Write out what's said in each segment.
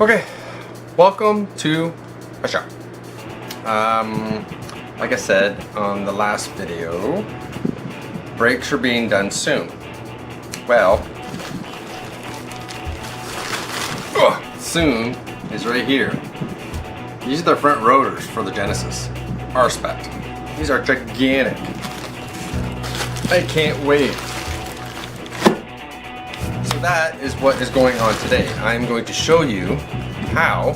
Okay, welcome to my shop. Like I said on the last video, brakes are being done soon. Well, soon is right here. These are the front rotors for the Genesis R-Spec. These are gigantic. I can't wait. So that is what is going on today. I'm going to show you how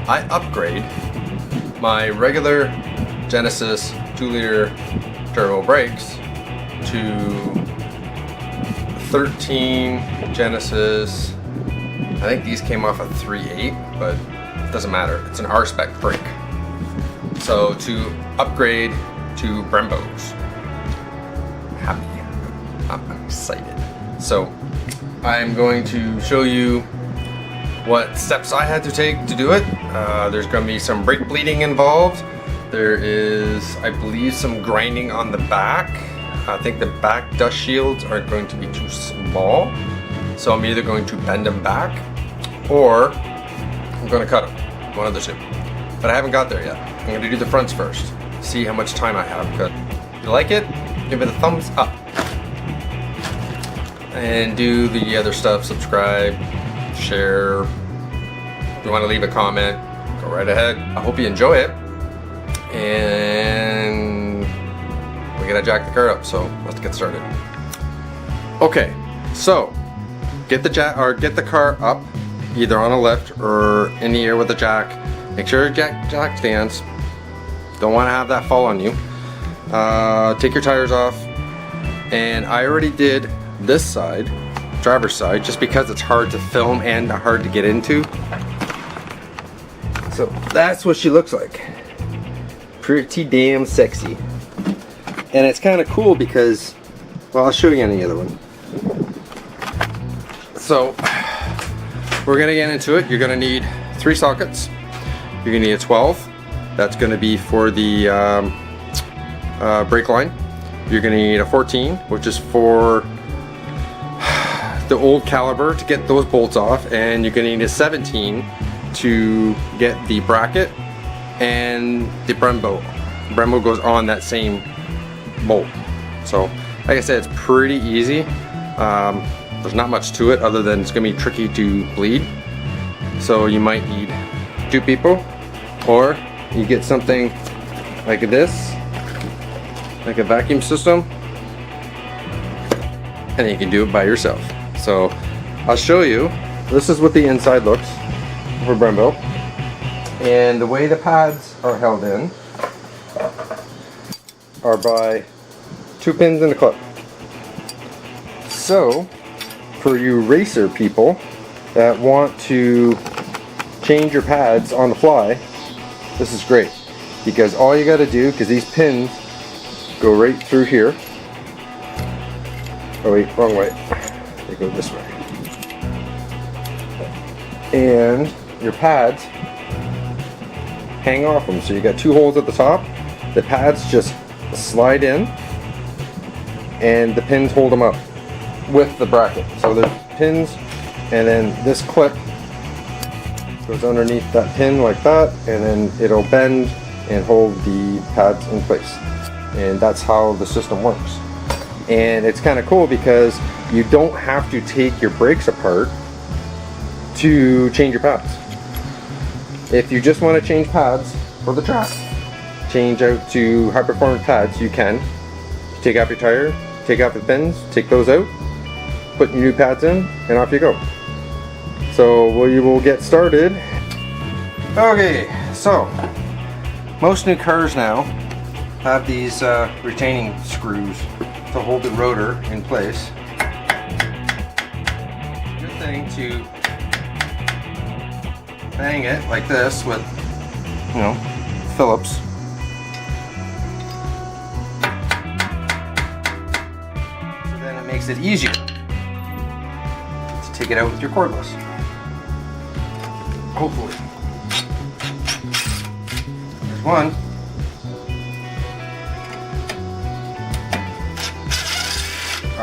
I upgrade my regular Genesis 2-liter turbo brakes to 13 Genesis. I think these came off a 3.8, but it doesn't matter. It's an R-Spec brake. So to upgrade to Brembos. I'm excited. So I'm going to show you what steps I had to take to do it. There's going to be some brake bleeding involved. There is, I believe, some grinding on the back. I think the back dust shields are going to be too small. So I'm either going to bend them back or I'm going to cut them. One of the two. But I haven't got there yet. I'm going to do the fronts first. See how much time I have. If you like it, give it a thumbs up. And do the other stuff, subscribe, share. If you want to leave a comment, go right ahead. I hope you enjoy it. And we gotta jack the car up, so let's get started. Okay, so get the car up, either on a lift or in the air with a jack. Make sure your jack stands. Don't want to have that fall on you. Take your tires off. And I already did this side, driver's side, just because it's hard to film and hard to get into. So that's what she looks like. Pretty damn sexy. And it's kind of cool because, well, I'll show you on the other one. So we're gonna get into it. You're gonna need 3 sockets. You're gonna need a 12. That's gonna be for the brake line. You're gonna need a 14, which is for the old caliber to get those bolts off, and you're gonna need a 17 to get the bracket, and the Brembo. Brembo goes on that same bolt. So, like I said, it's pretty easy. There's not much to it other than it's gonna be tricky to bleed. So you might need 2 people, or you get something like this, like a vacuum system, and you can do it by yourself. So I'll show you. This is what the inside looks for Brembo, and the way the pads are held in are by 2 pins and a clip. So for you racer people that want to change your pads on the fly, this is great, because all you got to do, because these pins go right through here. Oh wait, wrong way. They go this way. And your pads hang off them. So you got 2 holes at the top. The pads just slide in and the pins hold them up with the bracket. So there's pins, and then this clip goes underneath that pin like that, and then it'll bend and hold the pads in place. And that's how the system works. And it's kind of cool because you don't have to take your brakes apart to change your pads. If you just want to change pads for the track, change out to high performance pads, you can. Take out your tire, take out the pins, take those out, put your new pads in, and off you go. So we will get started. Okay, so most new cars now have these retaining screws to hold the rotor in place. Good thing to bang it like this with, you know, Phillips. So then it makes it easier to take it out with your cordless. Hopefully. There's one.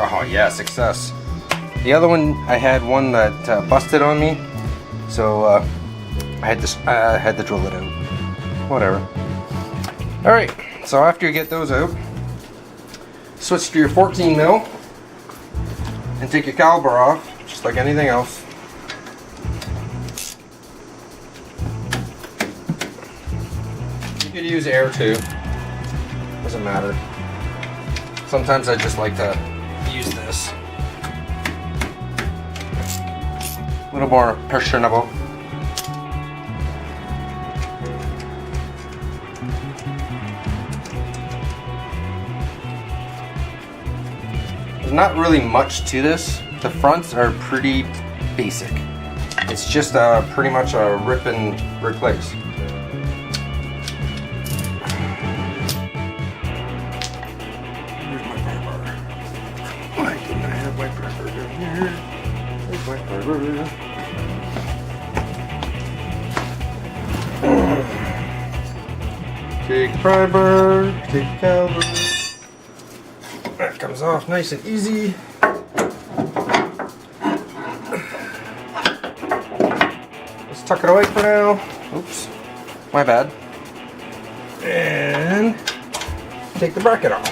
Oh yeah, success. The other one, I had one that busted on me, so I had to drill it out. Whatever. Alright, so after you get those out, switch to your 14 mil and take your caliper off, just like anything else. You could use air too, doesn't matter. Sometimes I just like to use this. A little more personable. There's not really much to this. The fronts are pretty basic. It's just pretty much a rip and replace. Where's my pry bar? Why didn't I have my pry bar down here? Where's my pry bar? Take the pry bar, take the caliper. That comes off nice and easy. Let's tuck it away for now. Oops, my bad. And take the bracket off.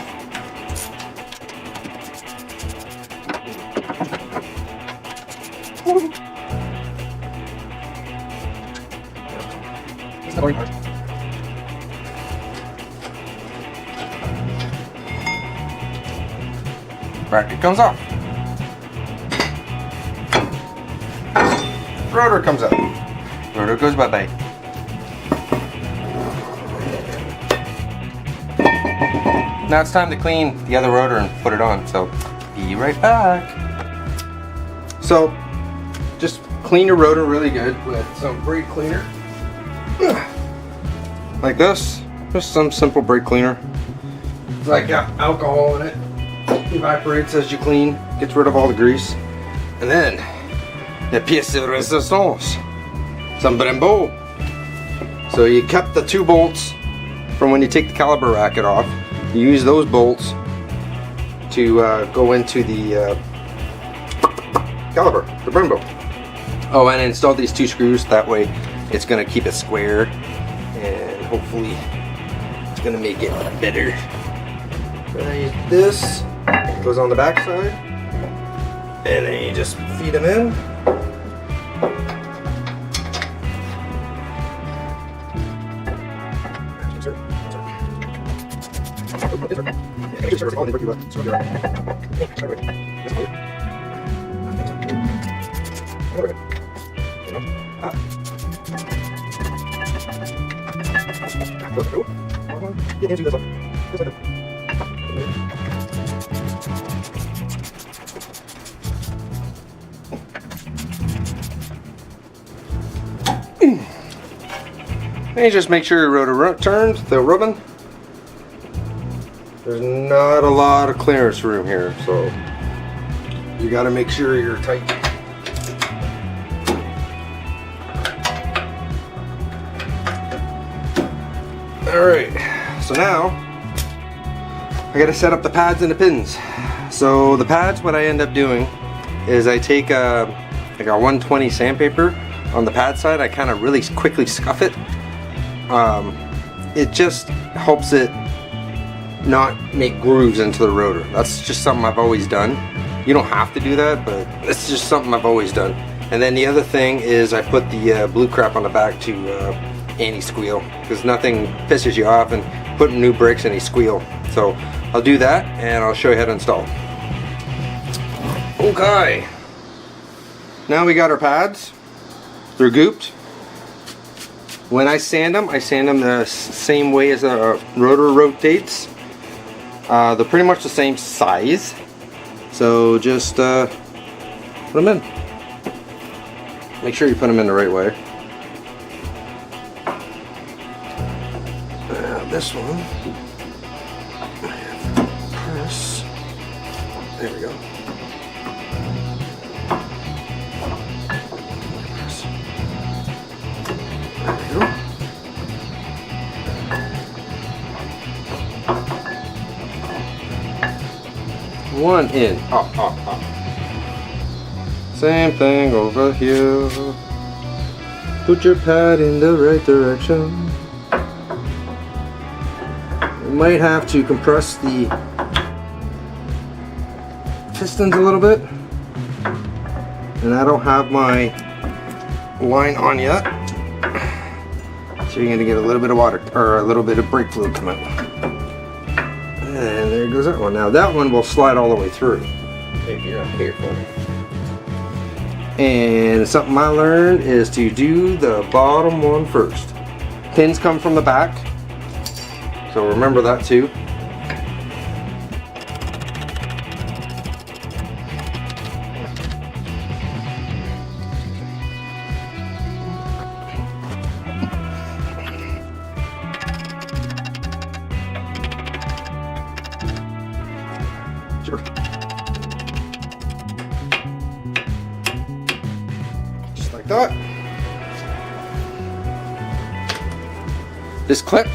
It's not going hard. Bracket comes off. Rotor comes out. Rotor goes bye-bye. Now it's time to clean the other rotor and put it on, so be right back. So just clean your rotor really good with some brake cleaner. Like this. Just some simple brake cleaner. It's like got alcohol in it. Evaporates as you clean, gets rid of all the grease. And then the pièce de résistance, some Brembo. So you kept the 2 bolts from when you take the caliper racket off. You use those bolts to go into the caliper, the Brembo. Oh, and install these 2 screws. That way it's going to keep it square and hopefully it's going to make it better. This goes on the back side, and then you just feed them in. And you just make sure your rotor turns, the rubbing. There's not a lot of clearance room here, so you got to make sure you're tight. Alright, so now I got to set up the pads and the pins. So the pads, what I end up doing is I take like a 120 sandpaper on the pad side. I kind of really quickly scuff it. It just helps it not make grooves into the rotor. That's just something I've always done. You don't have to do that, but it's just something I've always done. And then the other thing is I put the blue crap on the back to anti-squeal, because nothing pisses you off and putting new brakes anti-squeal. So I'll do that and I'll show you how to install. Okay, now we got our pads. They're gooped. When I sand them the same way as the rotor rotates. They're pretty much the same size, so just put them in. Make sure you put them in the right way. This one, press. There we go. Press. There we go. One in, up. Same thing over here. Put your pad in the right direction. You might have to compress the pistons a little bit. And I don't have my line on yet. So you're gonna get a little bit of water, or a little bit of brake fluid come out. And there goes that one. Now that one will slide all the way through. Hey, you're up here for me. And something I learned is to do the bottom one first. Pins come from the back, so remember that too. Sure. Just like that. This clip,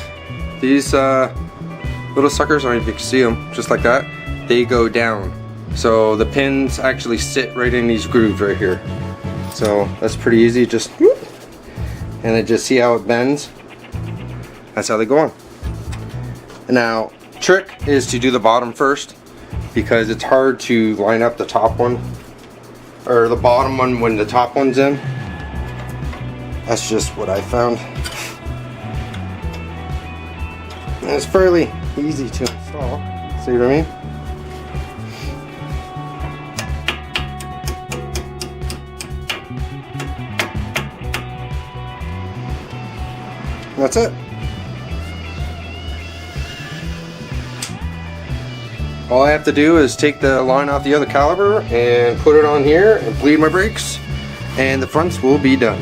these little suckers, I don't know if you can see them, just like that, they go down. So the pins actually sit right in these grooves right here. So that's pretty easy, just whoop, and then just see how it bends. That's how they go on. Now, trick is to do the bottom first, because it's hard to line up the top one or the bottom one when the top one's in. That's just what I found. And it's fairly easy to install. See what I mean? That's it. All I have to do is take the line off the other caliper and put it on here and bleed my brakes, and the fronts will be done.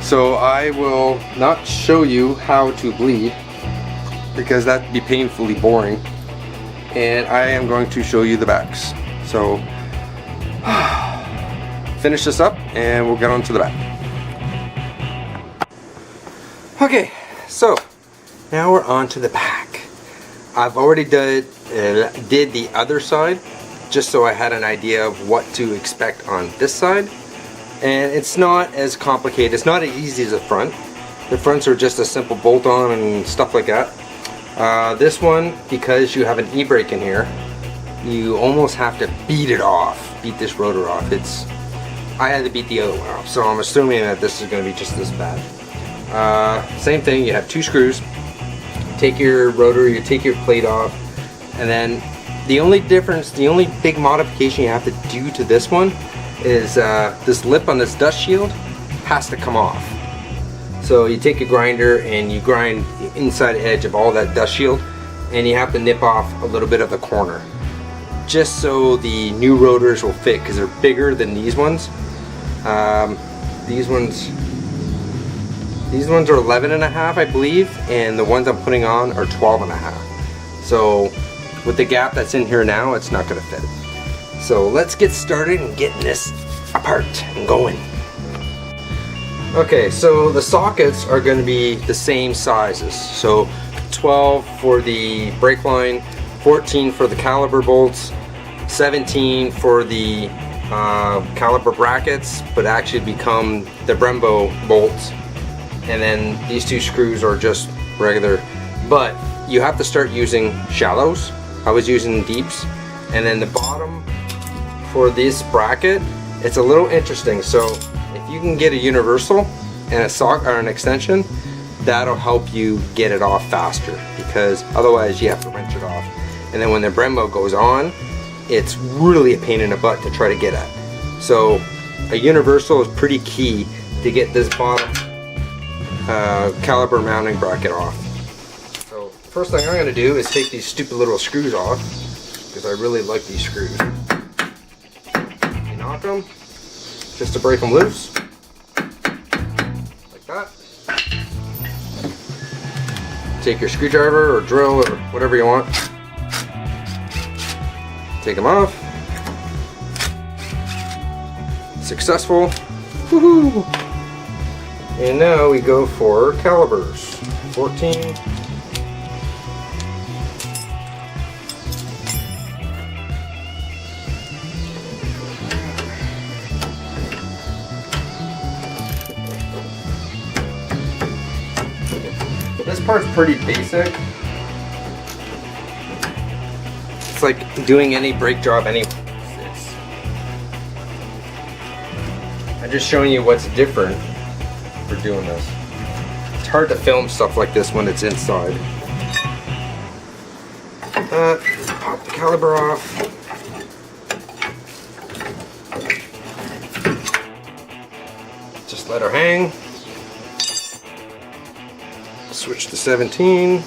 So I will not show you how to bleed, because that'd be painfully boring, and I am going to show you the backs. So finish this up and we'll get on to the back. Okay, so now we're on to the back. I've already did the other side, just so I had an idea of what to expect on this side, and it's not as complicated. It's not as easy as the front. The fronts are just a simple bolt on and stuff like that. This one, because you have an e-brake in here, you almost have to beat it off, beat this rotor off. I had to beat the other one off, so I'm assuming that this is going to be just this bad. Same thing, you have two screws. Take your rotor, you take your plate off, and then the only difference, the only big modification you have to do to this one is this lip on this dust shield has to come off. So you take a grinder and you grind the inside edge of all that dust shield, and you have to nip off a little bit of the corner, just so the new rotors will fit, because they're bigger than these ones. These ones are 11.5, I believe, and the ones I'm putting on are 12.5. So with the gap that's in here now, it's not going to fit. So let's get started and getting this apart and going. Okay, so the sockets are going to be the same sizes. So 12 for the brake line, 14 for the caliper bolts, 17 for the caliper brackets, but actually become the Brembo bolts. And then these two screws are just regular, but you have to start using shallows. I was using deeps. And then the bottom for this bracket, it's a little interesting. So if you can get a universal and a sock or an extension, that'll help you get it off faster, because otherwise you have to wrench it off. And then when the Brembo goes on, it's really a pain in the butt to try to get at. So a universal is pretty key to get this bottom caliper mounting bracket off. So first thing I'm going to do is take these stupid little screws off, because I really like these screws. You knock them just to break them loose, like that. Take your screwdriver or drill or whatever you want, take them off. Successful. Woohoo! And now we go for calipers. 14. This part's pretty basic. It's like doing any brake job anyway. I'm just showing you what's different for doing this. It's hard to film stuff like this when it's inside. Pop the caliper off. Just let her hang. Switch to 17.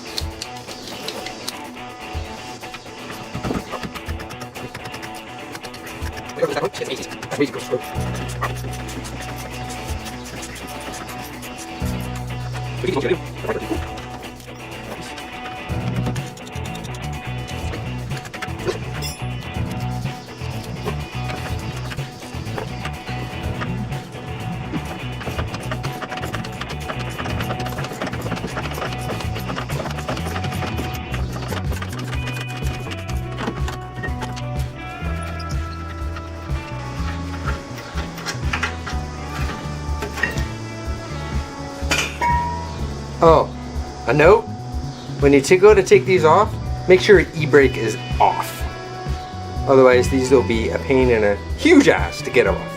Oh, a note, when you go to take these off, make sure your e-brake is off. Otherwise these will be a pain in a huge ass to get off.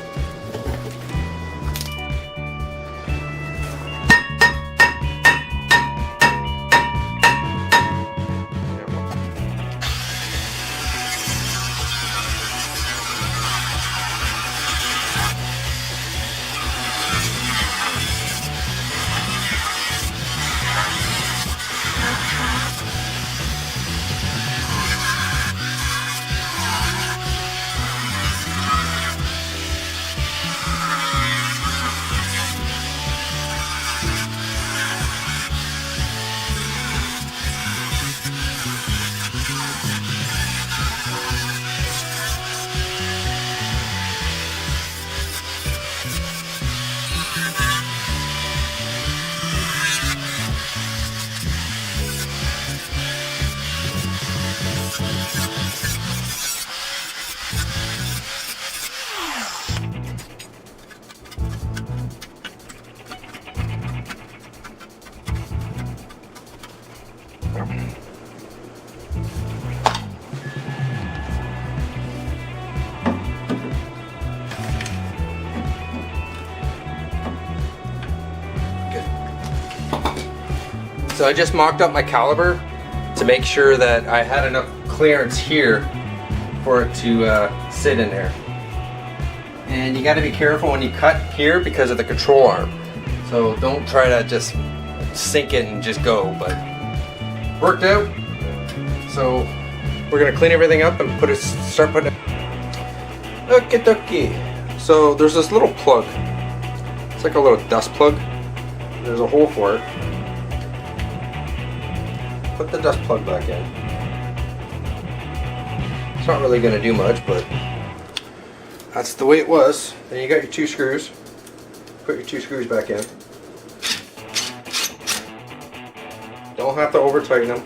So I just mocked up my caliper to make sure that I had enough clearance here for it to sit in there. And you got to be careful when you cut here because of the control arm. So don't try to just sink it and just go, but worked out. So we're gonna clean everything up and start putting it. Okie dokie. So there's this little plug. It's like a little dust plug. There's a hole for it. Put the dust plug back in. It's not really going to do much, but that's the way it was. Then you got your 2 screws. Put your 2 screws back in. Don't have to over tighten them.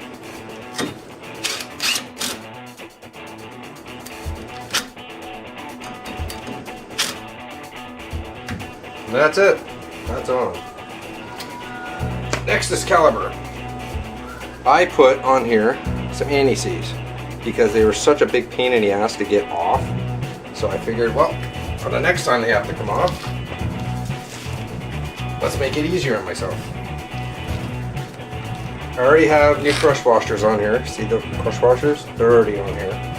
And that's it. That's on. Next is caliper. I put on here some anti-seize because they were such a big pain in the ass to get off. So I figured, well, for the next time they have to come off, let's make it easier on myself. I already have new crush washers on here. See the crush washers? They're already on here.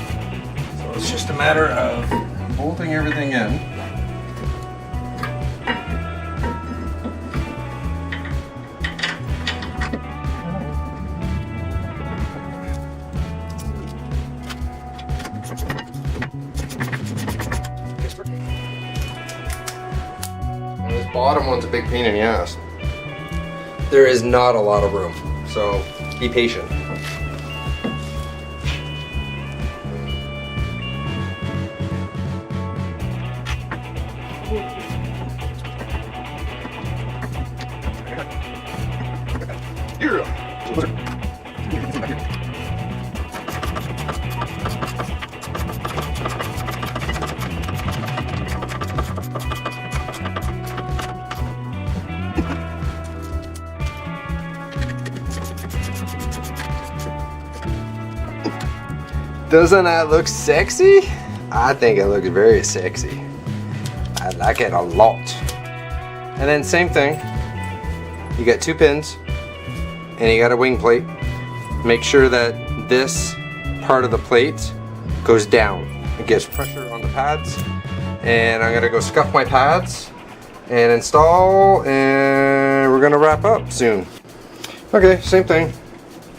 So it's just a matter of bolting everything in. Bottom one's a big pain in the ass. There is not a lot of room, so be patient. Doesn't that look sexy? I think it looks very sexy. I like it a lot. And then same thing. You got 2 pins and you got a wing plate. Make sure that this part of the plate goes down. It gives pressure on the pads. And I'm gonna go scuff my pads and install, and we're gonna wrap up soon. Okay, same thing.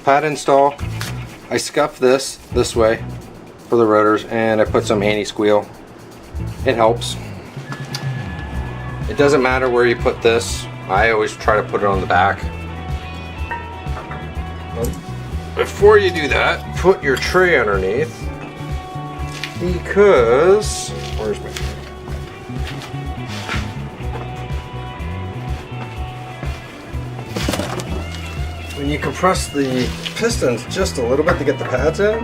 Pad install. I scuff this way for the rotors, and I put some anti-squeal. It helps. It doesn't matter where you put this. I always try to put it on the back. Before you do that, put your tray underneath, because where's my tray? When you compress the pistons just a little bit to get the pads in,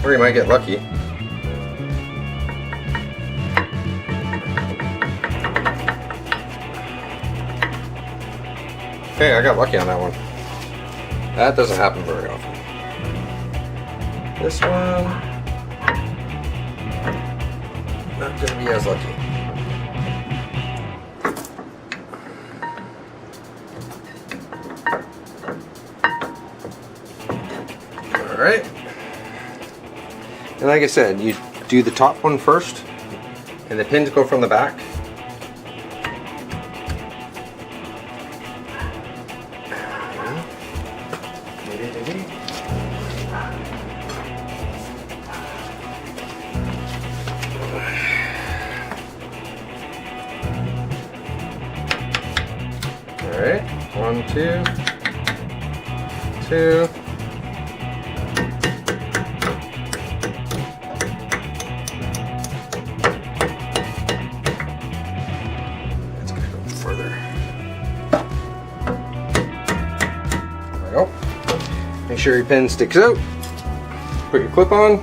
or you might get lucky. Okay, I got lucky on that one. That doesn't happen very often. This one, not gonna be as lucky. Alright. And like I said, you do the top one first, and the pins go from the back. Alright, 1, 2, 2. Let's go further. There we go. Make sure your pin sticks out. Put your clip on.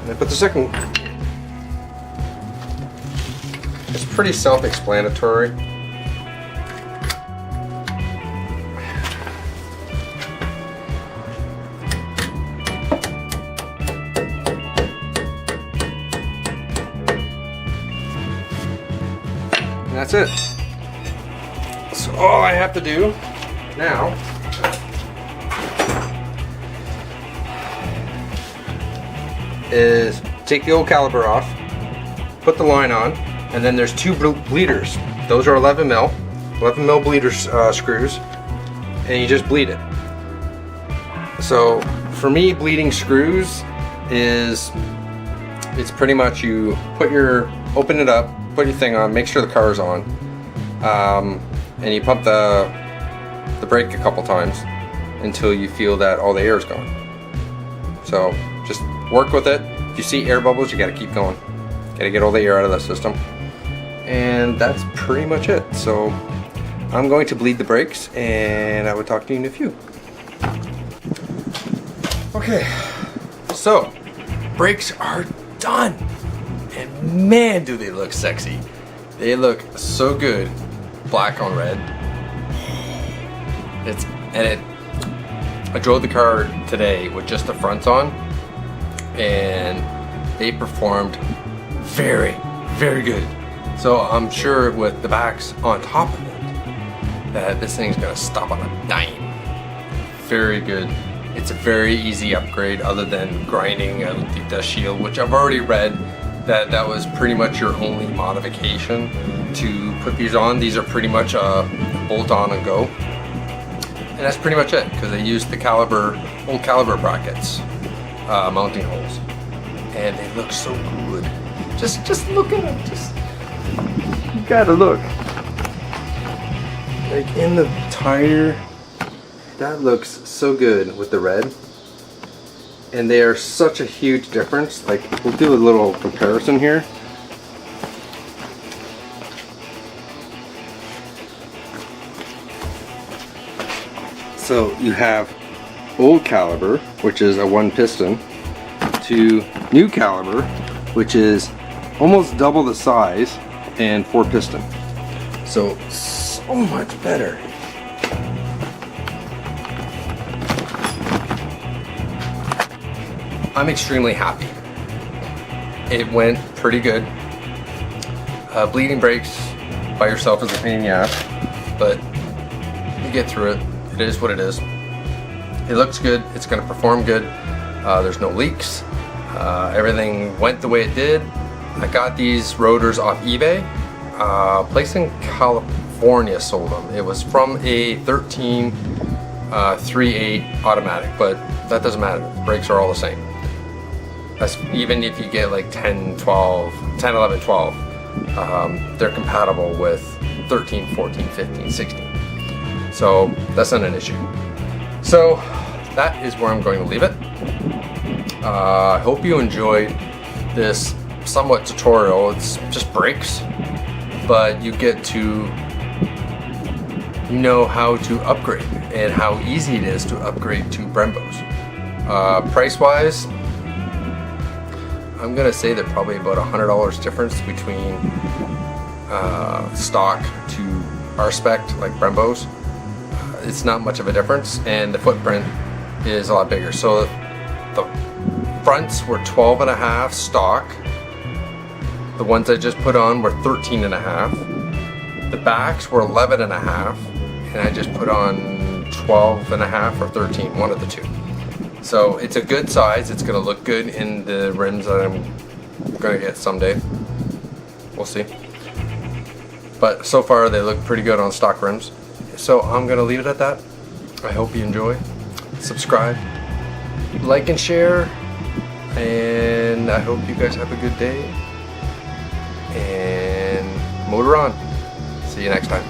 And then put the second. It's pretty self-explanatory. That's it. So all I have to do now is take the old caliper off, put the line on, and then there's 2 bleeders. Those are 11 mil bleeder screws, and you just bleed it. So for me, bleeding screws is, it's pretty much you open it up, put your thing on, make sure the car is on, and you pump the brake a couple times until you feel that all the air is gone. So just work with it. If you see air bubbles, you got to keep going. Got to get all the air out of the system, and that's pretty much it. So I'm going to bleed the brakes, and I will talk to you in a few. Okay, so brakes are done. And man, do they look sexy. They look so good, black on red. I drove the car today with just the fronts on, and they performed very, very good. So I'm sure with the backs on top of it, that this thing's gonna stop on a dime. Very good. It's a very easy upgrade other than grinding out the dust shield, which I've already read that was pretty much your only modification to put these on. These are pretty much a bolt on and go. And that's pretty much it, because they used the old caliber brackets, mounting holes. And they look so good. Just look at them, you gotta look. Like in the tire, that looks so good with the red. And they are such a huge difference. Like, we'll do a little comparison here. So you have old caliber, which is a 1 piston, to new caliber, which is almost double the size and 4 piston. So much better. I'm extremely happy. It went pretty good. Bleeding brakes by yourself is a pain in the ass, but you get through it. It is what it is. It looks good. It's going to perform good. There's no leaks. Everything went the way it did. I got these rotors off eBay. A place in California sold them. It was from a 13 3.8 automatic, but that doesn't matter. The brakes are all the same. That's even if you get like 10, 11, 12. They're compatible with 13, 14, 15, 16. So that's not an issue. So that is where I'm going to leave it. I hope you enjoyed this somewhat tutorial. It's just brakes, but you get to know how to upgrade and how easy it is to upgrade to Brembos. Price wise, I'm gonna say that probably about $100 difference between stock to R-Spec like Brembos. It's not much of a difference, and the footprint is a lot bigger. So the fronts were 12.5 stock. The ones I just put on were 13.5. The backs were 11.5, and I just put on 12.5 or 13, one of the two. So it's a good size. It's gonna look good in the rims that I'm gonna get someday. We'll see. But so far they look pretty good on stock rims. So I'm gonna leave it at that. I hope you enjoy. Subscribe, like and share, and I hope you guys have a good day. And motor on. See you next time.